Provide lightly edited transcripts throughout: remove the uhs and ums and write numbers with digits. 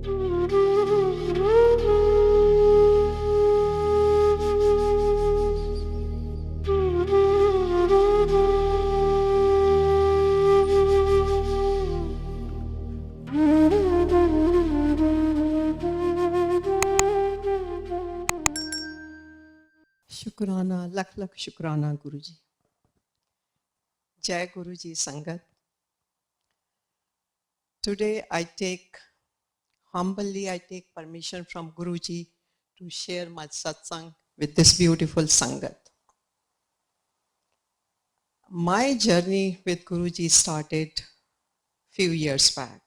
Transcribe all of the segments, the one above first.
Shukrana, lakh lakh shukrana, Guruji. Jai Guruji Sangat. Today I take permission from Guruji to share my satsang with this beautiful Sangat. My journey with Guruji started few years back,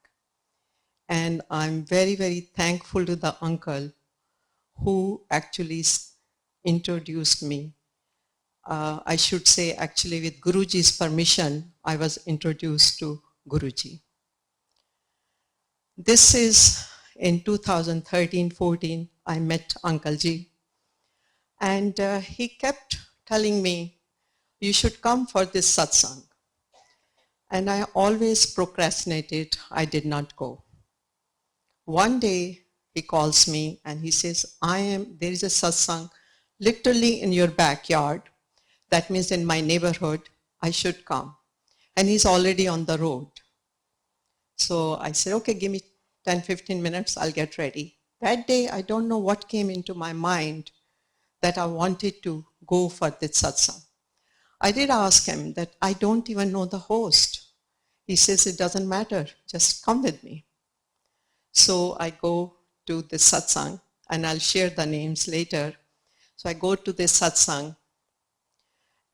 and I'm very, very thankful to the uncle who actually introduced me. I should say actually with Guruji's permission, I was introduced to Guruji. This is in 2013-14, I met Uncle Ji, and he kept telling me, you should come for this satsang. And I always procrastinated, I did not go. One day he calls me and he says, there is a satsang literally in your backyard. That means in my neighborhood, I should come. And he's already on the road. So I said, okay, give me 10-15 minutes, I'll get ready. That day, I don't know what came into my mind that I wanted to go for this satsang. I did ask him that I don't even know the host. He says, it doesn't matter, just come with me. So I go to the satsang, and I'll share the names later. So I go to this satsang,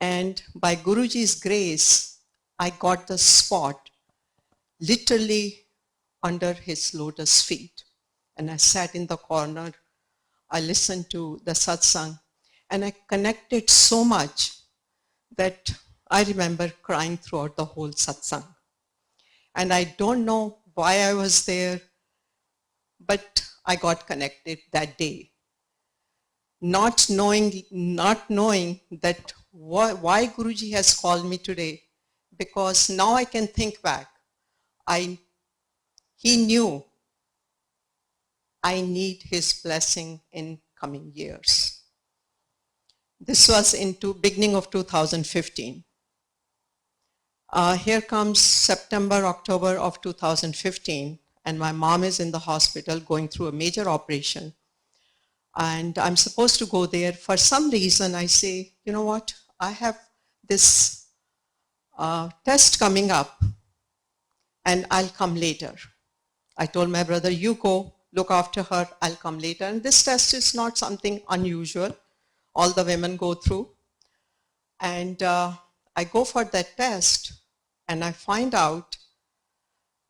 and by Guruji's grace, I got the spot literally under his lotus feet. And I sat in the corner, I listened to the satsang, and I connected so much that I remember crying throughout the whole satsang. And I don't know why I was there, but I got connected that day. Not knowing that why Guruji has called me today, because now I can think back. He knew I need his blessing in coming years. This was into beginning of 2015. Here comes September, October of 2015, and my mom is in the hospital going through a major operation. And I'm supposed to go there. For some reason, I say, you know what, I have this test coming up, and I'll come later. I told my brother, you go, look after her, I'll come later. And this test is not something unusual. All the women go through. And I go for that test, and I find out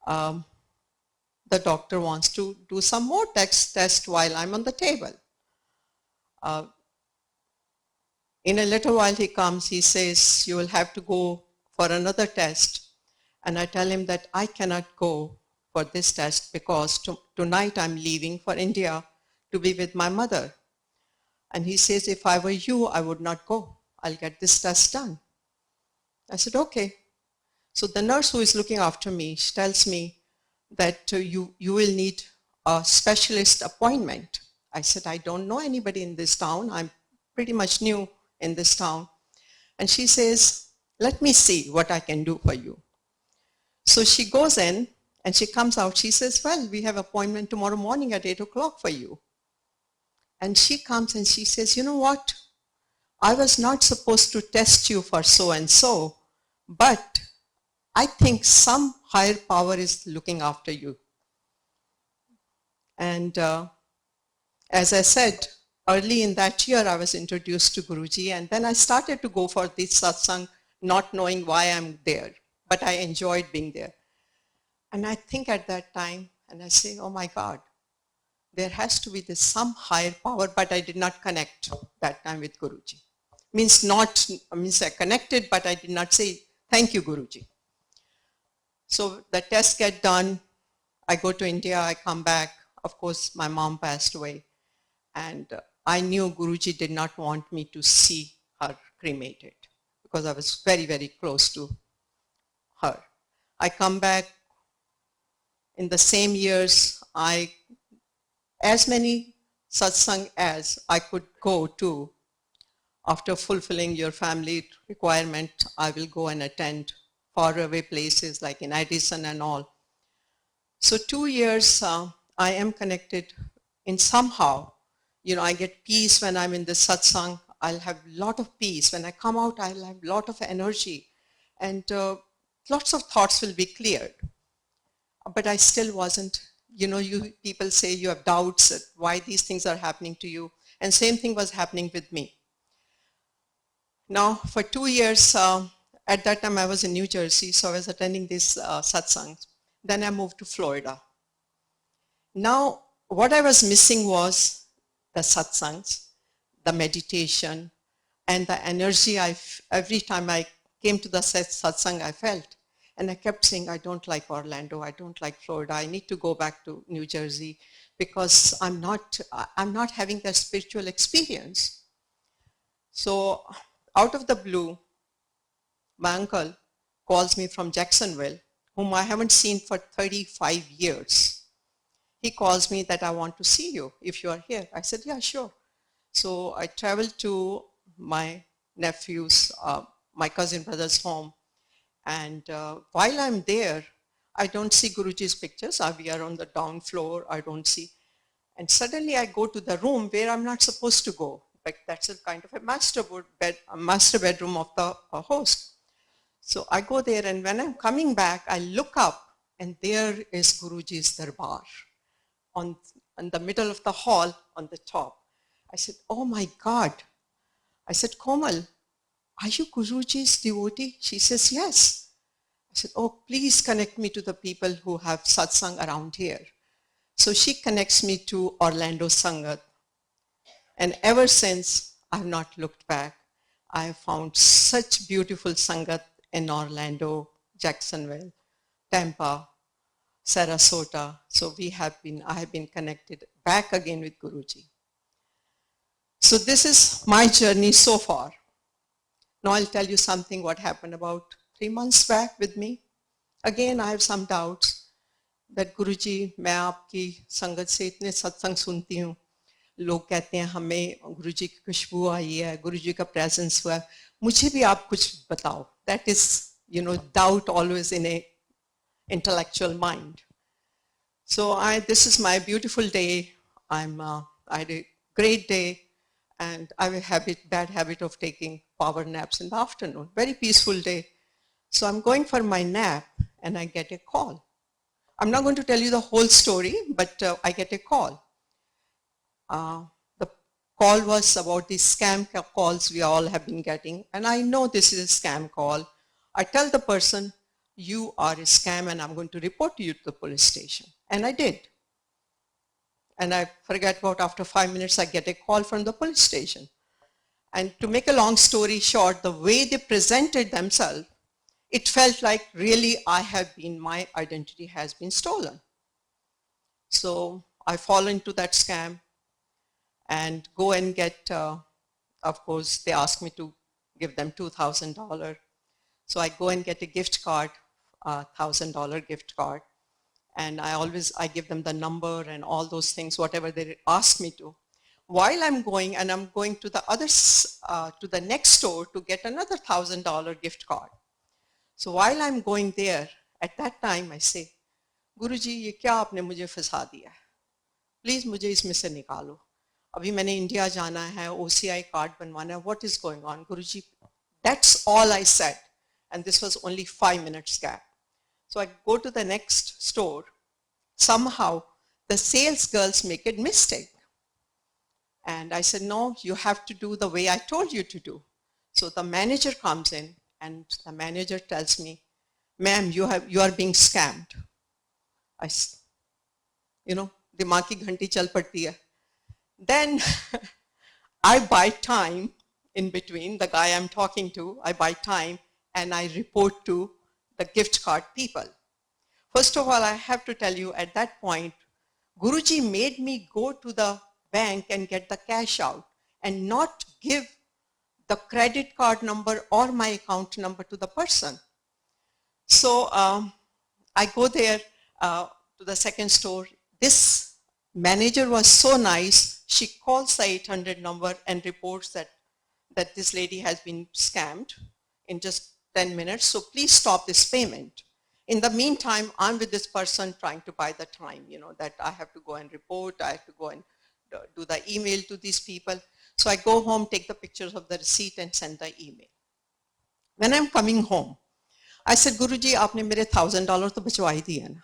the doctor wants to do some more test while I'm on the table. In a little while he comes, he says, you will have to go for another test. And I tell him that I cannot go for this test because tonight I'm leaving for India to be with my mother. And he says, if I were you, I would not go. I'll get this test done. I said, okay. So the nurse who is looking after me, she tells me that you will need a specialist appointment. I said, I don't know anybody in this town. I'm pretty much new in this town. And she says, let me see what I can do for you. So she goes in and she comes out. She says, well, we have appointment tomorrow morning at 8 o'clock for you. And she comes and she says, you know what? I was not supposed to test you for so-and-so, but I think some higher power is looking after you. And as I said, early in that year, I was introduced to Guruji, and then I started to go for this satsang, not knowing why I'm there, but I enjoyed being there. And I think at that time, and I say, oh my God, there has to be this some higher power, but I did not connect that time with Guruji. Means I connected, but I did not say, thank you, Guruji. So the tests get done, I go to India, I come back. Of course, my mom passed away. And I knew Guruji did not want me to see her cremated because I was very, very close to her. I come back in the same years, I as many satsang as I could go to. After fulfilling your family requirement, I will go and attend faraway places like in Addison and all. So 2 years, I am connected in somehow. I get peace when I'm in the satsang. I'll have a lot of peace. When I come out, I'll have a lot of energy. And lots of thoughts will be cleared. But I still wasn't. You people say you have doubts at why these things are happening to you. And same thing was happening with me. Now, for 2 years, at that time I was in New Jersey, so I was attending these satsangs. Then I moved to Florida. Now, what I was missing was the satsangs, the meditation, and the energy every time I came to the satsang I felt. And I kept saying, I don't like Orlando, I don't like Florida, I need to go back to New Jersey because I'm not having that spiritual experience. So out of the blue, my uncle calls me from Jacksonville, whom I haven't seen for 35 years. He calls me that I want to see you if you are here. I said, yeah, sure. So I traveled to my nephew's, my cousin brother's home. And while I'm there, I don't see Guruji's pictures. We are on the down floor, I don't see. And suddenly I go to the room where I'm not supposed to go. Like that's a kind of a master bedroom of the host. So I go there, and when I'm coming back, I look up, and there is Guruji's darbar on the middle of the hall on the top. I said, oh my God. I said, Komal, are you Guruji's devotee? She says, yes. I said, oh, please connect me to the people who have satsang around here. So she connects me to Orlando Sangat. And ever since, I have not looked back. I have found such beautiful Sangat in Orlando, Jacksonville, Tampa, Sarasota. So I have been connected back again with Guruji. So this is my journey so far. Now I'll tell you something what happened about 3 months back with me. Again, I have some doubts that Guruji, मैं आपकी संगत से इतने सत्संग सुनती हूँ. लोग कहते हैं हमें गुरुजी की खुशबू आई है, गुरुजी का प्रेजेंस हुआ है, मुझे भी आप कुछ बताओ. That is, doubt always in a intellectual mind. So this is my beautiful day. I had a great day, and I have a bad habit of taking power naps in the afternoon. Very peaceful day. So I'm going for my nap, and I get a call. I'm not going to tell you the whole story, but I get a call. The call was about these scam calls we all have been getting, and I know this is a scam call. I tell the person, you are a scam and I'm going to report you to the police station. And I did. And I forget about after 5 minutes, I get a call from the police station. And to make a long story short, the way they presented themselves, it felt like really my identity has been stolen. So I fall into that scam and go and get, of course, they asked me to give them $2,000. So I go and get a gift card, $1,000 gift card. And I give them the number and all those things, whatever they ask me to. While I'm going, and I'm going to to the next store to get another $1,000 gift card. So while I'm going there, at that time I say, Guruji, ये क्या आपने मुझे फंसा दिया है? Please मुझे इसमें से निकालो. अभी मैंने इंडिया जाना है, OCI कार्ड बनवाना है. What is going on, Guruji? That's all I said. And this was only 5 minutes gap. So I go to the next store. Somehow the sales girls make a mistake. And I said, no, you have to do the way I told you to do. So the manager comes in, and the manager tells me, ma'am, you are being scammed. दिमाग की घंटी चल पड़ती है. Then I buy time in between, the guy I'm talking to, I buy time, and I report to the gift card people. First of all, I have to tell you, at that point, Guruji made me go to the bank and get the cash out and not give the credit card number or my account number to the person. So I go there to the second store. This manager was so nice. She calls the 800 number and reports that this lady has been scammed in just 10 minutes. So please stop this payment. In the meantime, I'm with this person trying to buy the time, that I have to go and report. I have to go and do the email to these people. So I go home, take the pictures of the receipt and send the email. When I'm coming home, I said, Guruji, aapne mere $1,000 to bachwa hi diya na.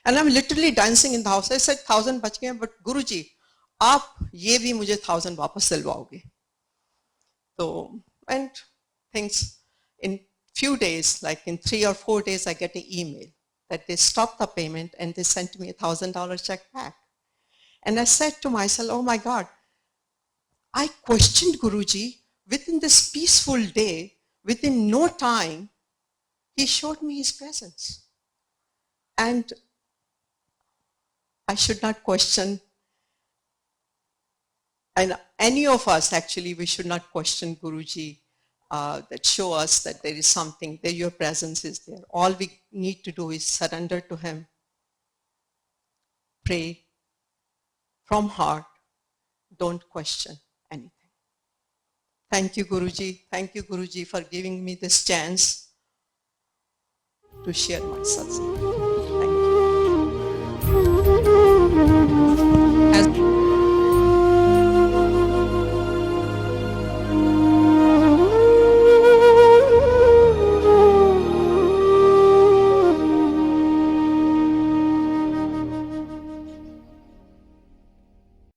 And I'm literally dancing in the house. I said, 1,000 bach gaye, but Guruji, aap ye bhi mujhe 1,000 wapas dilwaoge. So, and things, in few days, like in 3 or 4 days, I get an email that they stopped the payment and they sent me $1,000 check back. And I said to myself, oh my God, I questioned Guruji within this peaceful day, within no time, he showed me his presence. And I should not question, and any of us actually, we should not question Guruji that show us that there is something, that your presence is there. All we need to do is surrender to him, pray from heart, don't question anything. Thank you, Guruji. Thank you, Guruji, for giving me this chance to share my satsang.